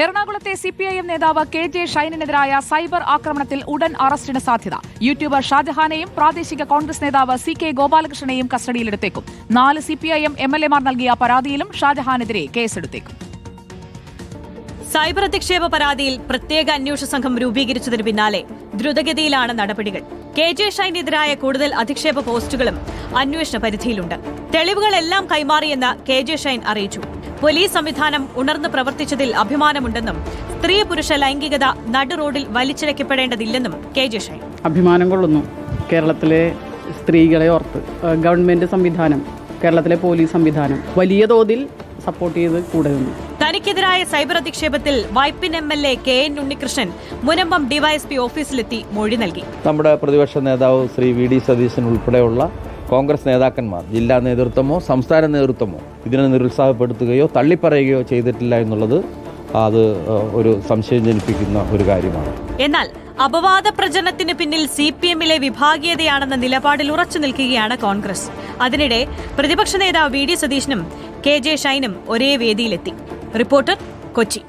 എറണാകുളത്തെ സിപിഐഎം നേതാവ് KJ. ഷൈനിനെതിരായ cyber ആക്രമണത്തിൽ ഉടൻ അറസ്റ്റിന് സാധ്യത. യൂട്യൂബർ ഷാജഹാനെയും പ്രാദേശിക കോൺഗ്രസ് നേതാവ് സി.കെ. ഗോപാലകൃഷ്ണനെയും കസ്റ്റഡിയിലെടുത്തേക്കും. 4 സിപിഐഎം എംഎൽഎമാർ നൽകിയ പരാതിയിലും ഷാജഹാനെതിരെ കേസെടുത്തേക്കും. സൈബർ അധിക്ഷേപ പരാതിയിൽ പ്രത്യേക അന്വേഷണ സംഘം രൂപീകരിച്ചതിന് പിന്നാലെ ദ്രുതഗതിയിലാണ് നടപടികൾ. കെ.ജെ. ഷൈനെതിരായ കൂടുതൽ അധിക്ഷേപ പോസ്റ്റുകളും അന്വേഷണ പരിധിയിലുണ്ട്. തെളിവുകളെല്ലാം കൈമാറിയെന്ന് കെ.ജെ. ഷൈൻ അറിയിച്ചു. പോലീസ് സംവിധാനം ഉണർന്ന് പ്രവർത്തിച്ചതിൽ അഭിമാനമുണ്ടെന്നും സ്ത്രീ പുരുഷ ലൈംഗികത നടുറോഡിൽ വലിച്ചിഴക്കപ്പെടേണ്ടതില്ലെന്നും കെ.ജെ. ഷൈൻ അഭിമാനം കൊള്ളുന്നു. കേരളത്തിലെ സ്ത്രീകളെ ഓർത്ത് ഗവൺമെന്റ് സംവിധാനം, കേരളത്തിലെ പോലീസ് സംവിധാനം വലിയ തോതിൽ സപ്പോർട്ട് ചെയ്ത് കൂടെ നിന്നു. തനിക്കെതിരായ സൈബർ അധിക്ഷേപത്തിൽ Vypin MLA K N. Unnikrishnan Munambam DYSP ഓഫീസിലെത്തി മൊഴി നൽകി. നമ്മുടെ പ്രതിപക്ഷ നേതാവ് ശ്രീ വി.ഡി. സതീശൻ ഉൾപ്പെടെയുള്ള കോൺഗ്രസ് നേതാക്കന്മാർ, ജില്ലാ നേതൃത്വമോ സംസ്ഥാന നേതൃത്വമോ ഇതിനെ നിരുത്സാഹപ്പെടുത്തുകയോ തള്ളിപ്പറയുകയോ ചെയ്തിട്ടില്ല എന്നുള്ളത് അത് ഒരു സംശയം ജനിപ്പിക്കുന്ന ഒരു കാര്യമാണ്. എന്നാൽ അപവാദ പ്രചരണത്തിന് പിന്നിൽ സിപിഎമ്മിലെ വിഭാഗീയതയാണെന്ന നിലപാടിൽ ഉറച്ചു നിൽക്കുകയാണ് കോൺഗ്രസ്. അതിനിടെ പ്രതിപക്ഷ നേതാവ് വി.ഡി. സതീശനും കെ.ജെ. ഷൈനും ഒരേ വേദിയിലെത്തി. റിപ്പോർട്ടർ, കൊച്ചി.